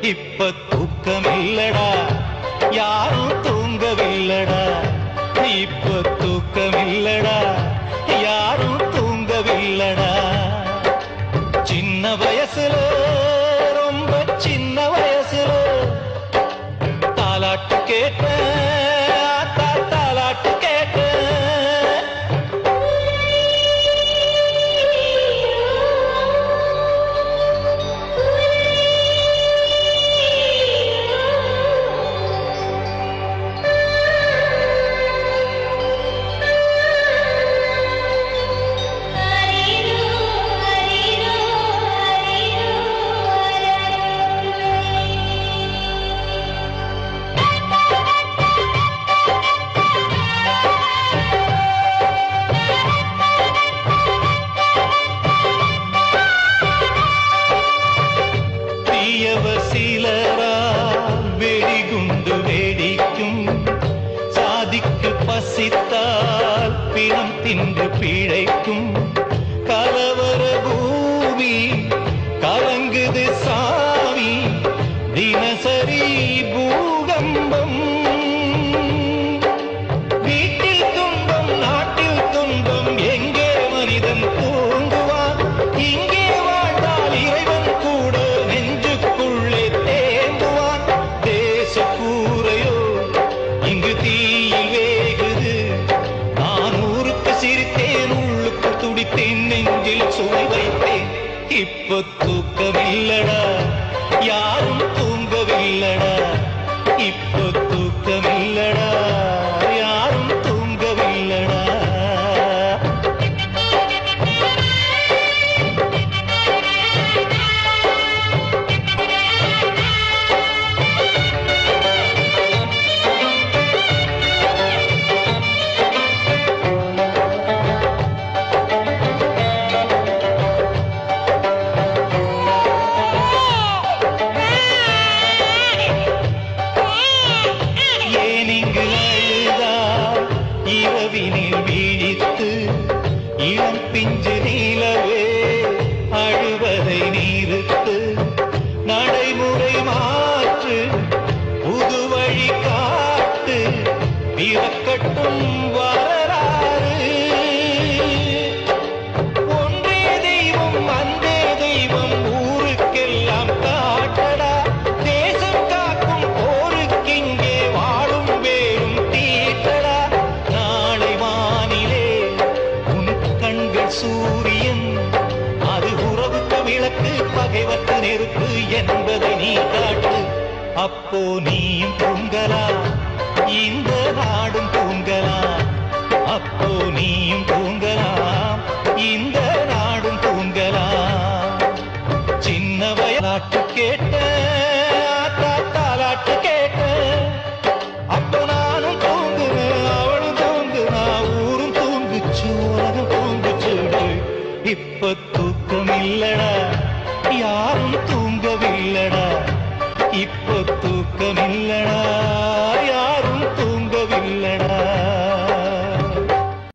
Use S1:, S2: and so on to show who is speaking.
S1: இப்ப தூக்கமில்லடா, யாரும் தூங்கவில்லடா. இப்ப தூக்கமில்லடா, யாரும் தூங்கவில்லடா. சின்ன வயசுல, ரொம்ப சின்ன வயசுல தாலாட்டு கேட்டேன், தாலாட்டு கேட்டேன். வெடிகுண்டு வேடிக்கும் சாதிக்கு பசித்தால் பிணம் தின்று பிழைக்கும். கலவர பூமி கலங்குது சாமி, தினசரி பூகம்பம். வீட்டில் துன்பம், நாட்டில் துன்பம், எங்கே மனிதன் தூங்குவான்? இங்கே வாழ்ந்தால் இறைவன் கூட நெஞ்சுக்குள்ளே தேம்புவான். தேச கூரையோ இங்கு தீயில் வேகுது. நான் ஊருக்கு சிரித்தேன், உள்ளுக்கு துடித்தேன், நெஞ்சில் சுவை வைத்தேன். இப்ப தூக்கமில்லடா, யாரும் தூங்கவில்லடா. இப்ப தூக்கமில்லடா, யாரும் தூங்கவில்லடா. இரவினில் வீழித்து இளம் பிஞ்சு நீலவே அழுவதை நீருத்து. நடைமுறை மாற்று, புது வழி காட்டு, பிறக்கட்டும் வரலாறு. ஒன்றே தெய்வம், அந்தே தெய்வம், ஊருக்கெல்லாம் காட்டடா. தேசம் காக்கும் போருக்கிங்கே வாழும் வேறும் தீட்டடா. சூரியன் அது உறவுக்கு விளக்கு, பகைவர்க்கு நெருப்பு என்பதை நீ காட்டு. அப்போ நீயும் தூங்கலாம், இந்த நாடும் தூங்கலாம். அப்போ நீயும் தூங்கலாம், இந்த நாடும் தூங்கலாம். சின்ன வயலாட்டு கேட்ட, தாலாட்டு கேட்ட. அப்போ நானும் தூங்குவேன், அவளும் தூங்குனா, ஊரும் தூங்குச்சு, உலகம் தூங்குச்சு. இப்ப தூக்கமில்லடா, யாரும் தூங்கவில்லடா. இப்ப தூக்கமில்லடா, யாரும் தூங்கவில்லடா.